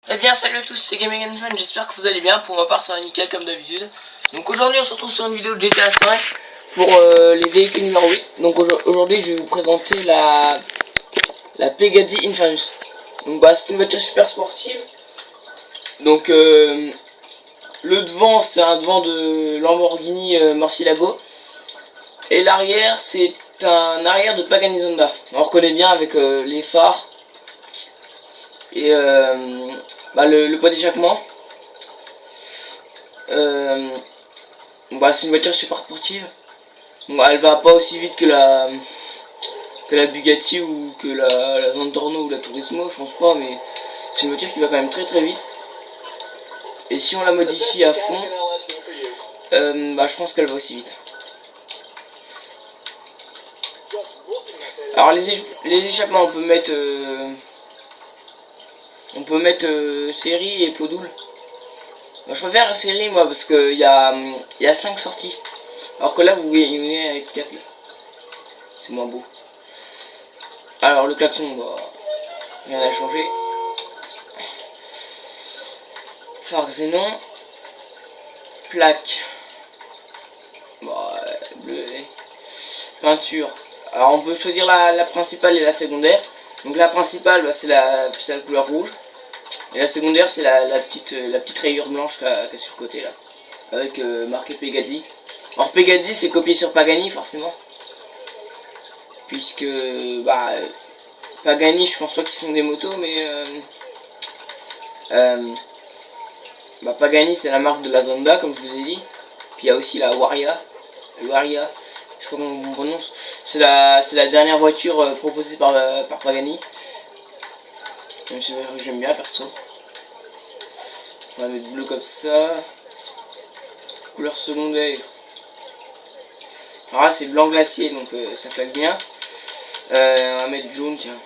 Eh bien salut à tous, c'est Gaming and Fun, j'espère que vous allez bien. Pour ma part ça va nickel comme d'habitude. Donc aujourd'hui on se retrouve sur une vidéo de GTA 5 pour les véhicules numéro 8. Donc aujourd'hui je vais vous présenter la Pegasi Infamous. Donc bah c'est une voiture super sportive. Donc le devant c'est un devant de Lamborghini Murcielago. Et l'arrière c'est un arrière de Pagani Zonda. On reconnaît bien avec les phares et le pot d'échappement. C'est une voiture super sportive. Bon, elle va pas aussi vite que la Bugatti ou que la Zentorno ou la Turismo, je pense pas, mais c'est une voiture qui va quand même très très vite. Et si on la modifie à fond, je pense qu'elle va aussi vite. Alors les échappements, on peut mettre série et pot double. Moi, je préfère série moi parce qu'il y a 5 sorties. Alors que là vous voyez avec 4. C'est moins beau. Alors le klaxon, rien à changer. Phare xénon. Plaque. Bleu. Peinture. Alors on peut choisir la principale et la secondaire. Donc la principale c'est la couleur rouge. Et la secondaire c'est la petite rayure blanche qu'il y a sur le côté là. Avec marqué Pegasi. Alors Pegasi c'est copié sur Pagani forcément. Puisque Pagani je pense pas qu'ils font des motos, mais Pagani c'est la marque de la Zonda comme je vous ai dit. Puis il y a aussi la Waria, je sais pas comment on prononce. C'est la dernière voiture proposée par Pagani. J'aime bien perso. On va mettre bleu comme ça. Couleur secondaire. Alors là c'est blanc glacier donc ça claque bien. On va mettre jaune, tiens.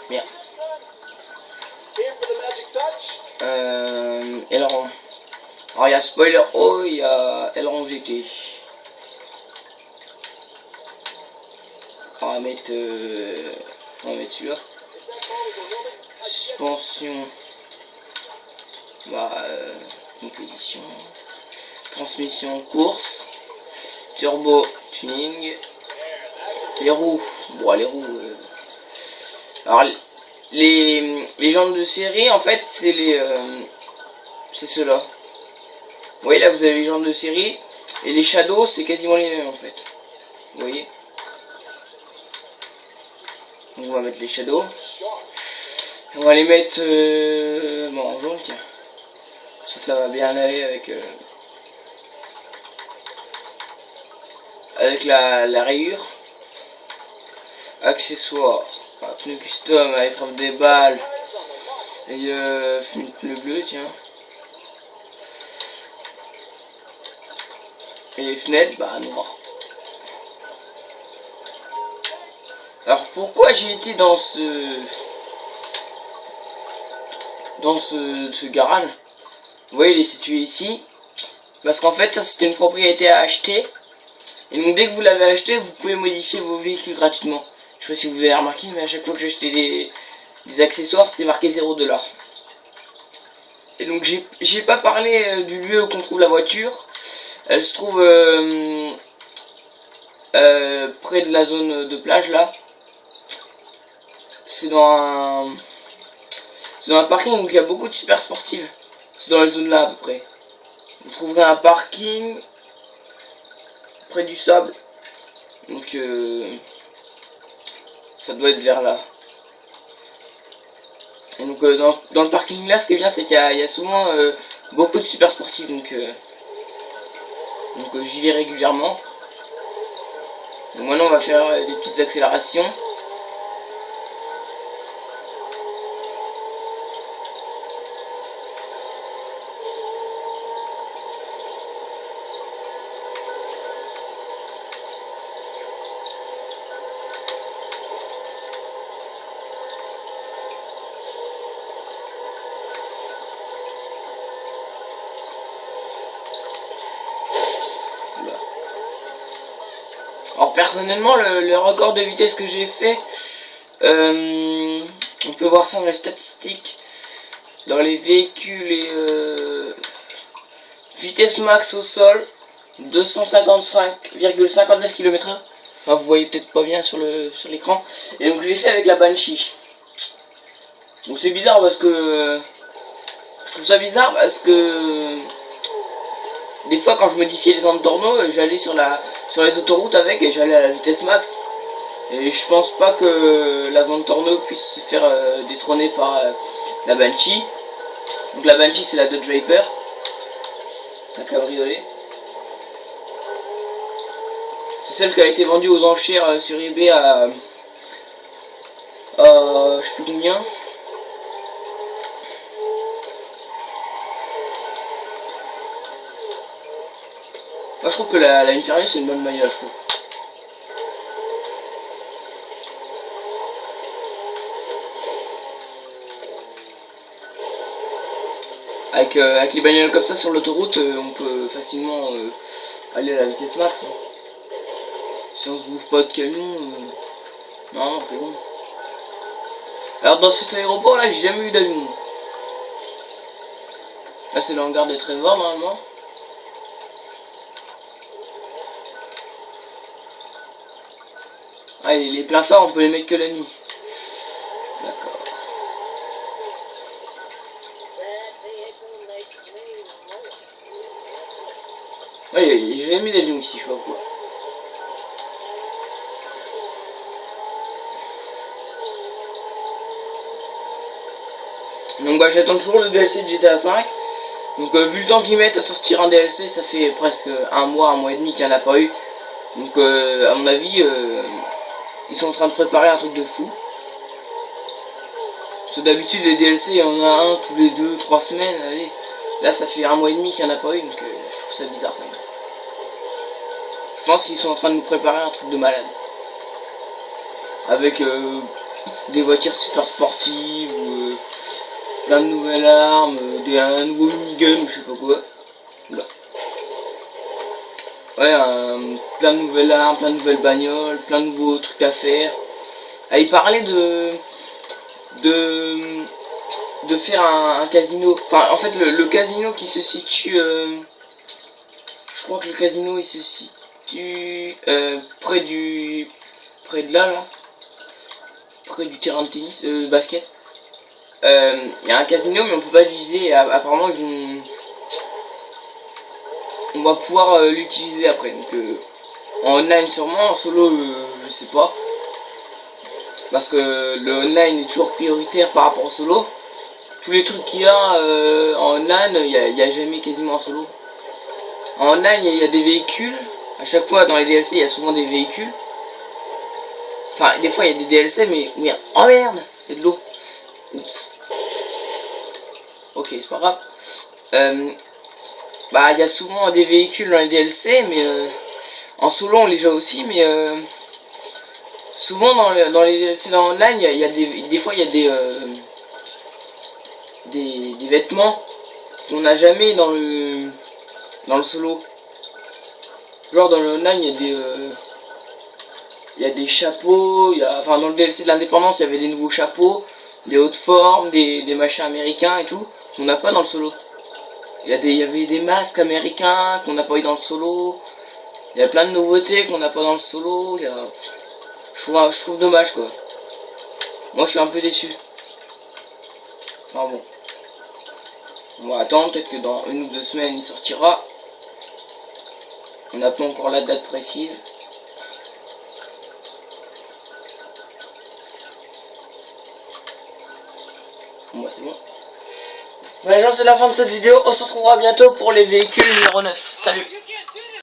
Bien. Aileron. Alors il y a spoiler haut, il y a aileron GT. On va mettre celui-là. Suspension. Composition. Transmission course. Turbo tuning. Les roues. Les roues. Alors les jantes de série en fait c'est c'est ceux-là. Vous voyez là vous avez les jantes de série et les shadows c'est quasiment les mêmes en fait. Vous voyez. Donc on va mettre les shadows. On va les mettre en jaune, tiens. Ça va bien aller avec la rayure. Accessoires. Pneu custom à l'épreuve des balles. Et pneu bleu, tiens. Et les fenêtres, noir. Alors pourquoi j'ai été dans ce garage? Vous voyez, il est situé ici. Parce qu'en fait, ça c'est une propriété à acheter. Et donc dès que vous l'avez acheté, vous pouvez modifier vos véhicules gratuitement. Je sais pas si vous avez remarqué, mais à chaque fois que j'achetais des accessoires, c'était marqué 0$. Et donc j'ai pas parlé du lieu où on trouve la voiture. Elle se trouve près de la zone de plage là. C'est dans un parking où il y a beaucoup de super sportives. C'est dans la zone là à peu près. Vous trouverez un parking près du sable. Donc ça doit être vers là. Et donc dans le parking là, ce qui est bien c'est qu'il y a souvent beaucoup de super sportifs. Donc j'y vais régulièrement. Donc maintenant on va faire des petites accélérations. Alors personnellement, le record de vitesse que j'ai fait, on peut voir ça dans les statistiques, dans les véhicules et vitesse max au sol, 255,59 km/h. Enfin, vous voyez peut-être pas bien sur l'écran. Et donc je l'ai fait avec la Banshee. Donc c'est bizarre parce que je trouve ça bizarre parce que des fois quand je modifiais les Antorno, j'allais sur les autoroutes avec et j'allais à la vitesse max. Et je pense pas que la Zantorno puisse se faire détrôner par la Banshee. Donc la Banshee c'est la Dodge Viper, la cabriolet. C'est celle qui a été vendue aux enchères sur eBay à je sais plus combien. Moi je trouve que la Inferno c'est une bonne bagnole, je trouve. Avec les bagnoles comme ça sur l'autoroute, on peut facilement aller à la vitesse max. Hein. Si on se bouffe pas de camion, non c'est bon. Alors dans cet aéroport là, j'ai jamais eu d'avion. Là c'est le hangar de Trevor normalement. Ah, les plafonds on peut les mettre que la nuit. D'accord. Ouais, j'ai jamais eu d'avion ici, je sais pas pourquoi. Donc bah j'attends toujours le DLC de GTA 5. Donc vu le temps qu'ils mettent à sortir un DLC, ça fait presque un mois et demi qu'il n'y en a pas eu. Donc à mon avis, ils sont en train de préparer un truc de fou. Parce que d'habitude les DLC, il y en a un tous les 2-3 semaines. Allez. Là ça fait un mois et demi qu'il n'y en a pas eu, donc je trouve ça bizarre quand même. Je pense qu'ils sont en train de nous préparer un truc de malade. Avec des voitures super sportives, plein de nouvelles armes, un nouveau minigun ou je sais pas quoi. Là. Ouais, plein de nouvelles armes, plein de nouvelles bagnoles, plein de nouveaux trucs à faire. Ah, il parlait de faire un casino. Enfin, en fait, le casino qui se situe... je crois que le casino il se situe près de là, près du terrain de tennis, basket. Il y a un casino mais on peut pas l'utiliser. Apparemment on va pouvoir l'utiliser après. Donc en online sûrement, en solo je sais pas. Parce que le online est toujours prioritaire par rapport au solo. Tous les trucs qu'il y a en online, il n'y a jamais quasiment en solo. En online il y a des véhicules. À chaque fois dans les DLC il y a souvent des véhicules. Enfin des fois il y a des DLC mais oh merde, il y a de l'eau. Oups. Ok, c'est pas grave. Bah il y a souvent des véhicules dans les DLC mais en solo on les joue aussi mais souvent dans les DLC dans online il y a des fois il y a des vêtements qu'on n'a jamais dans le solo. Genre dans le online il y a des chapeaux, enfin dans le DLC de l'indépendance il y avait des nouveaux chapeaux, des hautes formes, des machins américains et tout, qu'on n'a pas dans le solo. Il y avait des masques américains qu'on n'a pas eu dans le solo. Il y a plein de nouveautés qu'on n'a pas dans le solo. Je trouve dommage quoi. Moi je suis un peu déçu. Enfin bon. On va attendre, peut-être que dans 1 ou 2 semaines il sortira. On n'a pas encore la date précise. Bon bah c'est bon. Voilà les gens, c'est la fin de cette vidéo. On se retrouvera bientôt pour les véhicules numéro 9. Salut.